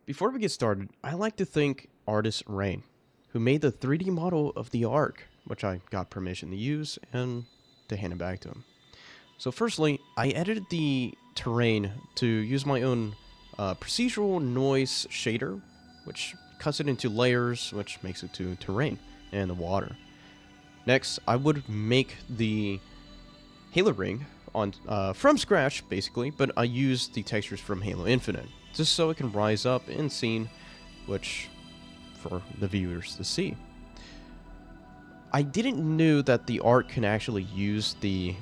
Before we get started, I like to thank artist Rain, who made the 3D model of the Ark, which I got permission to use and to hand it back to him. So firstly, I edited the terrain to use my own procedural noise shader, which cuts it into layers, which makes it to terrain and the water. Next, I would make the Halo ring on from scratch, basically, but I used the textures from Halo Infinite, just so it can rise up in scene, which for the viewers to see. I didn't know that the Ark can actually use the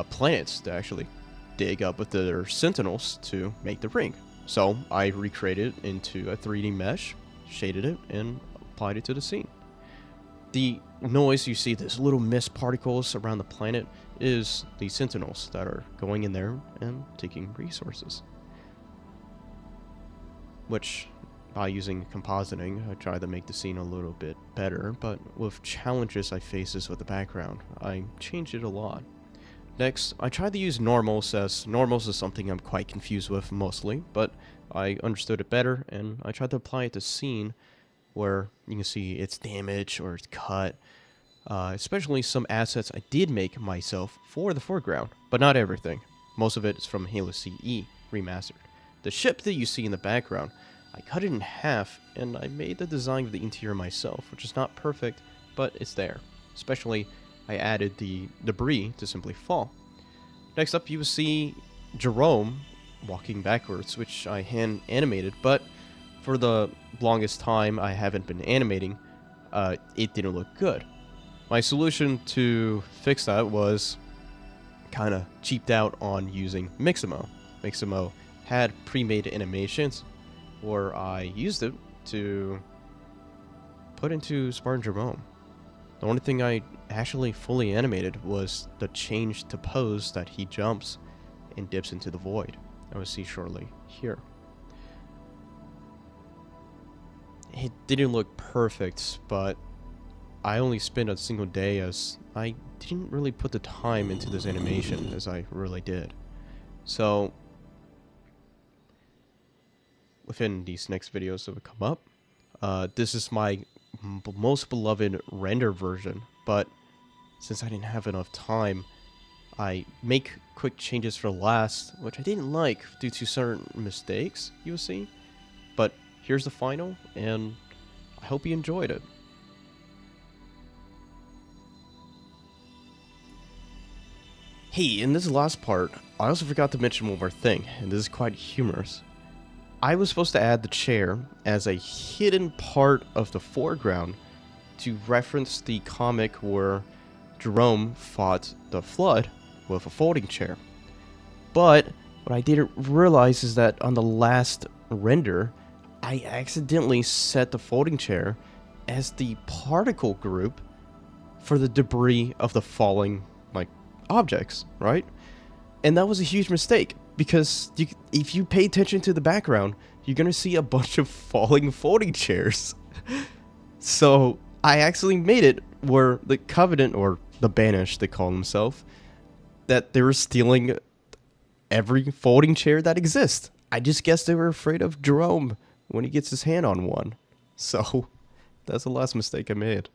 planets to actually dig up with their sentinels to make the ring. So I recreated it into a 3D mesh, shaded it, and applied it to the scene. The noise you see, these little mist particles around the planet, is the sentinels that are going in there and taking resources. Which, by using compositing, I tried to make the scene a little bit better, but with challenges I faces with the background, I changed it a lot. Next, I tried to use normals, as normals is something I'm quite confused with mostly, but I understood it better, and I tried to apply it to scene where you can see it's damaged or it's cut, especially some assets I did make myself for the foreground, but not everything. Most of it is from Halo CE remastered. The ship that you see in the background, I cut it in half, and I made the design of the interior myself, which is not perfect, but it's there. Especially, I added the debris to simply fall. Next up, you will see Jerome walking backwards, which I hand animated, but for the longest time I haven't been animating, it didn't look good. My solution to fix that was kind of cheaped out on using Mixamo. Mixamo had pre-made animations, or I used it to put into Spartan Jerome. The only thing I actually fully animated was the change to pose that he jumps and dips into the void. I will see shortly here. It didn't look perfect, but I only spent a single day as I didn't really put the time into this animation as I really did. So within these next videos that will come up, this is my most beloved render version, but since I didn't have enough time, I make quick changes for last, which I didn't like due to certain mistakes you'll see. But here's the final, and I hope you enjoyed it. Hey, in this last part, I also forgot to mention one more thing, and this is quite humorous. I was supposed to add the chair as a hidden part of the foreground to reference the comic where Jerome fought the Flood with a folding chair. But what I didn't realize is that on the last render, I accidentally set the folding chair as the particle group for the debris of the falling, objects, right? And that was a huge mistake, because if you pay attention to the background, you're gonna see a bunch of falling folding chairs. So I actually made it where the Covenant, or the Banished they call themselves, that they were stealing every folding chair that exists. I just guess they were afraid of Jerome when he gets his hand on one. So that's the last mistake I made.